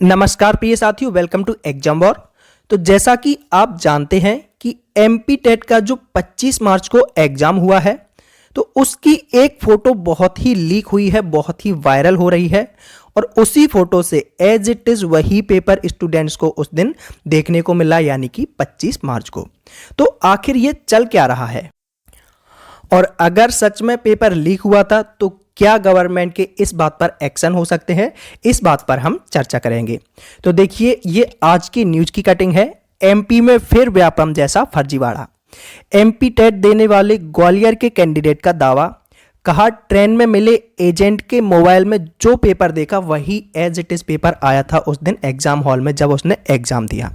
नमस्कार प्रिय साथियों, वेलकम टू एग्जाम वॉर। तो जैसा कि आप जानते हैं कि एमपी टेट का जो 25 मार्च को एग्जाम हुआ है, तो उसकी एक फोटो बहुत ही लीक हुई है, बहुत ही वायरल हो रही है और उसी फोटो से एज इट इज वही पेपर स्टूडेंट्स को उस दिन देखने को मिला, यानी कि 25 मार्च को। तो आखिर ये चल क्या रहा है और अगर सच में पेपर लीक हुआ था तो क्या गवर्नमेंट के इस बात पर एक्शन हो सकते हैं, इस बात पर हम चर्चा करेंगे। तो देखिए, ये आज की न्यूज की कटिंग है। एमपी में फिर व्यापम जैसा फर्जीवाड़ा। एमपी टेट देने वाले ग्वालियर के कैंडिडेट का दावा, कहा ट्रेन में मिले एजेंट के मोबाइल में जो पेपर देखा वही एज इट इज पेपर आया था उस दिन एग्जाम हॉल में जब उसने एग्जाम दिया।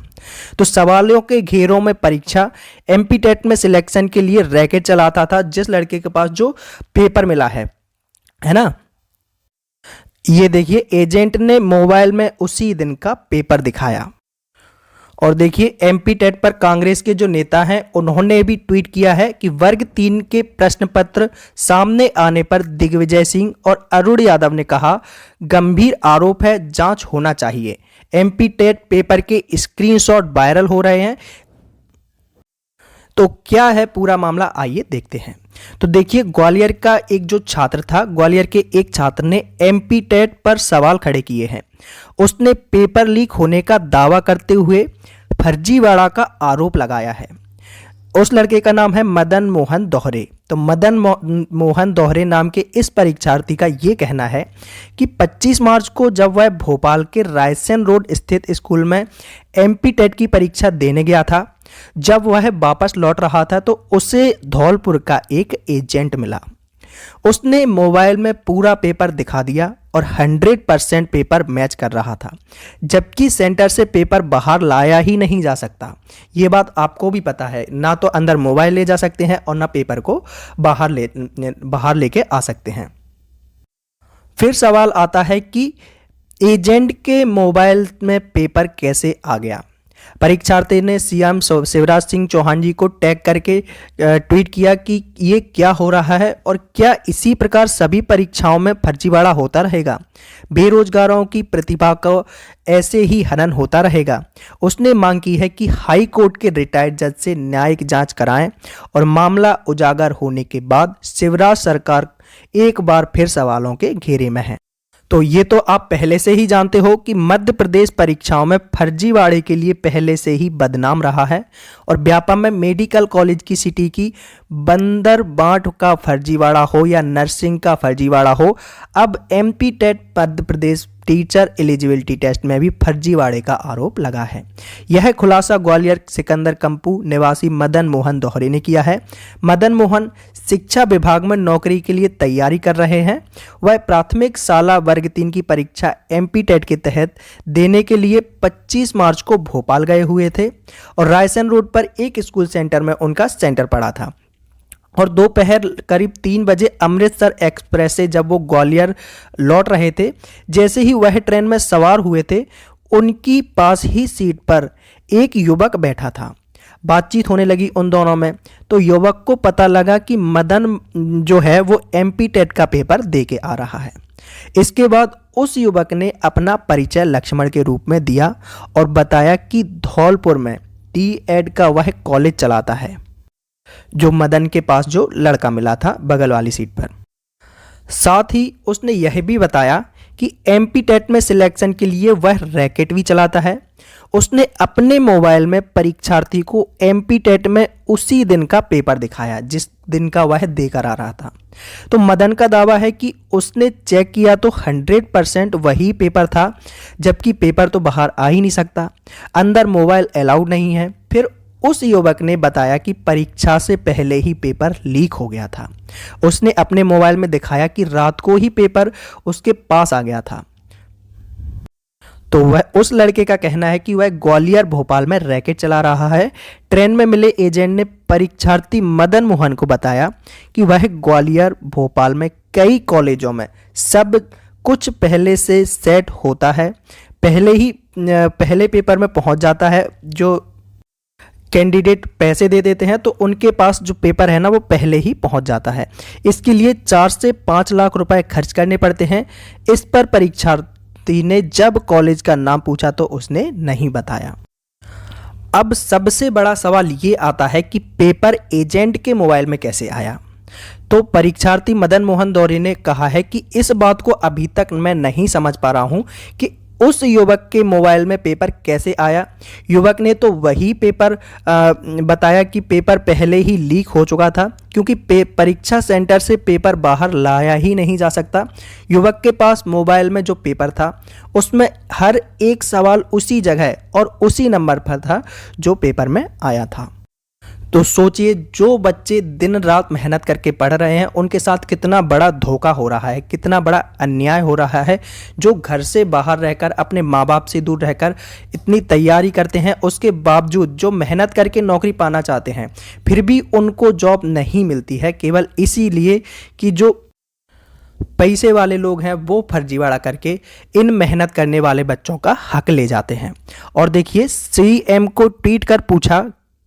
तो सवालों के घेरों में परीक्षा। एमपी टेट में सिलेक्शन के लिए रैकेट चलाता था जिस लड़के के पास जो पेपर मिला है ना। ये देखिए, एजेंट ने मोबाइल में उसी दिन का पेपर दिखाया। और देखिए, एमपी टेट पर कांग्रेस के जो नेता हैं उन्होंने भी ट्वीट किया है कि वर्ग 3 के प्रश्न पत्र सामने आने पर दिग्विजय सिंह और अरुण यादव ने कहा, गंभीर आरोप है, जांच होना चाहिए। एमपी टेट पेपर के स्क्रीनशॉट वायरल हो रहे हैं। तो क्या है पूरा मामला, आइए देखते हैं। तो देखिए, ग्वालियर का एक जो छात्र था, ग्वालियर के एक छात्र ने एमपी टेट पर सवाल खड़े किए हैं। उसने पेपर लीक होने का दावा करते हुए फर्जीवाड़ा का आरोप लगाया है। उस लड़के का नाम है मदन मोहन दोहरे। तो मदन मोहन दोहरे नाम के इस परीक्षार्थी का ये कहना है कि 25 मार्च को जब वह भोपाल के रायसेन रोड स्थित स्कूल में एमपी टेट की परीक्षा देने गया था, जब वह वापस लौट रहा था तो उसे धौलपुर का एक एजेंट मिला। उसने मोबाइल में पूरा पेपर दिखा दिया और 100% पेपर मैच कर रहा था, जबकि सेंटर से पेपर बाहर लाया ही नहीं जा सकता। ये बात आपको भी पता है, ना तो अंदर मोबाइल ले जा सकते हैं और ना पेपर को बाहर लेके आ सकते हैं। फिर सवाल आता है कि एजेंट के मोबाइल में पेपर कैसे आ गया। परीक्षार्थी ने सीएम शिवराज सिंह चौहान जी को टैग करके ट्वीट किया कि ये क्या हो रहा है और क्या इसी प्रकार सभी परीक्षाओं में फर्जीवाड़ा होता रहेगा, बेरोजगारों की प्रतिभा को ऐसे ही हनन होता रहेगा। उसने मांग की है कि हाई कोर्ट के रिटायर्ड जज से न्यायिक जांच कराएं और मामला उजागर होने के बाद शिवराज सरकार एक बार फिर सवालों के घेरे में है। तो ये तो आप पहले से ही जानते हो कि मध्य प्रदेश परीक्षाओं में फर्जीवाड़े के लिए पहले से ही बदनाम रहा है और व्यापम में मेडिकल कॉलेज की सिटी की बंदरबाट का फर्जीवाड़ा हो या नर्सिंग का फर्जीवाड़ा हो, अब MP TET Madhya Pradesh teacher eligibility test में भी फर्जीवाड़े का आरोप लगा है। यह खुलासा ग्वालियर सिकंदर कंपू निवासी मदन मोहन दोहरे ने किया है। मदन मोहन शिक्षा विभाग में नौकरी के लिए तैयारी कर रहे हैं। वह प्राथमिक शाला वर्ग 3 की परीक्षा एमपी टेट के तहत देने के लिए 25 मार्च को भोपाल गए हुए थे और रायसेन रोड पर एक स्कूल सेंटर में उनका सेंटर पड़ा था। और दोपहर करीब 3 बजे अमृतसर एक्सप्रेस से जब वो ग्वालियर लौट रहे थे, जैसे ही वह ट्रेन में सवार हुए थे, उनकी पास ही सीट पर एक युवक बैठा था। बातचीत होने लगी उन दोनों में, तो युवक को पता लगा कि मदन जो है वो एमपी टेट का पेपर दे के आ रहा है। इसके बाद उस युवक ने अपना परिचय लक्ष्मण के रूप में दिया और बताया कि धौलपुर में टी.एड का वह कॉलेज चलाता है, जो मदन के पास जो लड़का मिला था बगल वाली सीट पर। साथ ही उसने यह भी बताया कि एमपी टेट में सिलेक्शन के लिए वह रैकेट भी चलाता है। उसने अपने मोबाइल में परीक्षार्थी को एमपी टेट में उसी दिन का पेपर दिखाया जिस दिन का वह देकर आ रहा था। तो मदन का दावा है कि उसने चेक किया तो 100% वही पेपर था, जबकि पेपर तो बाहर आ ही नहीं सकता, अंदर मोबाइल अलाउड नहीं है। फिर उस युवक ने बताया कि परीक्षा से पहले ही पेपर लीक हो गया था। उसने अपने मोबाइल में दिखाया कि रात को ही पेपर उसके पास आ गया था। तो वह उस लड़के का कहना है कि वह ग्वालियर भोपाल में रैकेट चला रहा है। ट्रेन में मिले एजेंट ने परीक्षार्थी मदन मोहन को बताया कि वह ग्वालियर भोपाल में कई कॉलेजों में सब कुछ पहले से सेट होता है, पहले पेपर में पहुंच जाता है। जो कैंडिडेट पैसे दे देते हैं तो उनके पास जो पेपर है ना वो पहले ही पहुंच जाता है। इसके लिए 4 से 5 लाख रुपए खर्च करने पड़ते हैं। इस पर युवती ने जब कॉलेज का नाम पूछा तो उसने नहीं बताया। अब सबसे बड़ा सवाल ये आता है कि पेपर एजेंट के मोबाइल में कैसे आया। तो परीक्षार्थी मदन मोहन दौरे ने कहा है कि इस बात को अभी तक मैं नहीं समझ पा रहा हूं कि उस युवक के मोबाइल में पेपर कैसे आया। युवक ने तो वही पेपर बताया कि पेपर पहले ही लीक हो चुका था, क्योंकि परीक्षा सेंटर से पेपर बाहर लाया ही नहीं जा सकता। युवक के पास मोबाइल में जो पेपर था उसमें हर एक सवाल उसी जगह और उसी नंबर पर था जो पेपर में आया था। तो सोचिए, जो बच्चे दिन रात मेहनत करके पढ़ रहे हैं उनके साथ कितना बड़ा धोखा हो रहा है, कितना बड़ा अन्याय हो रहा है। जो घर से बाहर रहकर, अपने माँ बाप से दूर रहकर इतनी तैयारी करते हैं, उसके बावजूद जो मेहनत करके नौकरी पाना चाहते हैं फिर भी उनको जॉब नहीं मिलती है, केवल इसीलिए कि जो पैसे वाले लोग हैं वो फर्जीवाड़ा करके इन मेहनत करने वाले बच्चों का हक ले जाते हैं। और देखिए, सीएम को ट्वीट कर पूछा,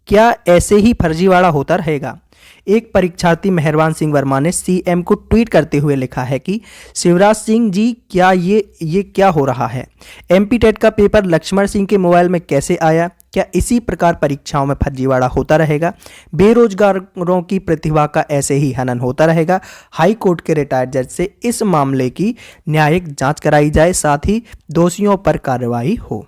क्या ऐसे ही फर्जीवाड़ा होता रहेगा। एक परीक्षार्थी मेहरबान सिंह वर्मा ने सीएम को ट्वीट करते हुए लिखा है कि शिवराज सिंह जी, क्या ये क्या हो रहा है। एमपी टेट का पेपर लक्ष्मण सिंह के मोबाइल में कैसे आया। क्या इसी प्रकार परीक्षाओं में फर्जीवाड़ा होता रहेगा। बेरोजगारों की प्रतिभा का ऐसे ही हनन होता रहेगा। हाई कोर्ट के रिटायर्ड जज से इस मामले की न्यायिक जांच कराई जाए, साथ ही दोषियों पर कार्रवाई हो।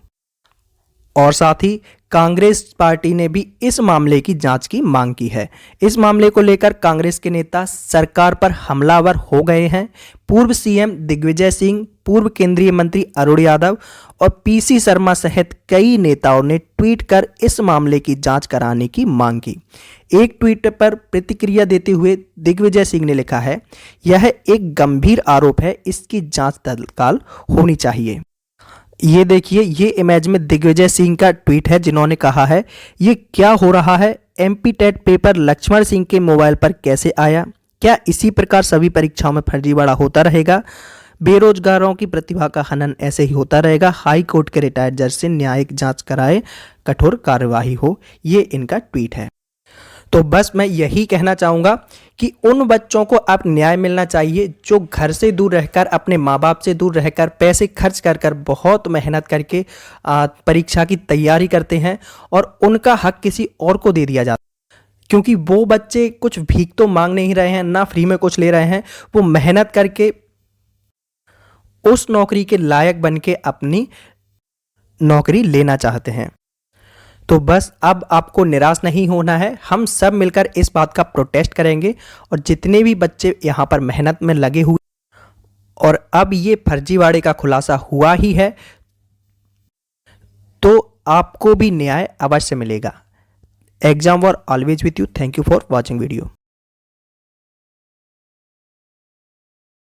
और साथ ही कांग्रेस पार्टी ने भी इस मामले की जांच की मांग की है। इस मामले को लेकर कांग्रेस के नेता सरकार पर हमलावर हो गए हैं। पूर्व सीएम दिग्विजय सिंह, पूर्व केंद्रीय मंत्री अरुण यादव और पीसी शर्मा सहित कई नेताओं ने ट्वीट कर इस मामले की जांच कराने की मांग की। एक ट्वीट पर प्रतिक्रिया देते हुए दिग्विजय सिंह ने लिखा है, यह एक गंभीर आरोप है, इसकी जांच तत्काल होनी चाहिए। ये देखिए, ये इमेज में दिग्विजय सिंह का ट्वीट है, जिन्होंने कहा है, ये क्या हो रहा है। MP TET paper Lakshman Singh के मोबाइल पर कैसे आया। क्या इसी प्रकार सभी परीक्षाओं में फर्जीवाड़ा होता रहेगा। बेरोजगारों की प्रतिभा का हनन ऐसे ही होता रहेगा। हाई कोर्ट के रिटायर्ड जज से न्यायिक जांच कराए, कठोर कार्यवाही हो। ये इनका ट्वीट है। तो बस मैं यही कहना चाहूँगा कि उन बच्चों को अब न्याय मिलना चाहिए जो घर से दूर रहकर, अपने माँ बाप से दूर रहकर, पैसे खर्च कर कर बहुत मेहनत करके परीक्षा की तैयारी करते हैं और उनका हक किसी और को दे दिया जाता है। क्योंकि वो बच्चे कुछ भीख तो मांग नहीं रहे हैं, ना फ्री में कुछ ले रहे हैं, वो मेहनत करके उस नौकरी के लायक बन के अपनी नौकरी लेना चाहते हैं। तो बस अब आपको निराश नहीं होना है। हम सब मिलकर इस बात का प्रोटेस्ट करेंगे और जितने भी बच्चे यहाँ पर मेहनत में लगे हुए और अब ये फर्जीवाड़े का खुलासा हुआ ही है, तो आपको भी न्याय अवश्य मिलेगा। Exam war always with you. Thank you for watching video.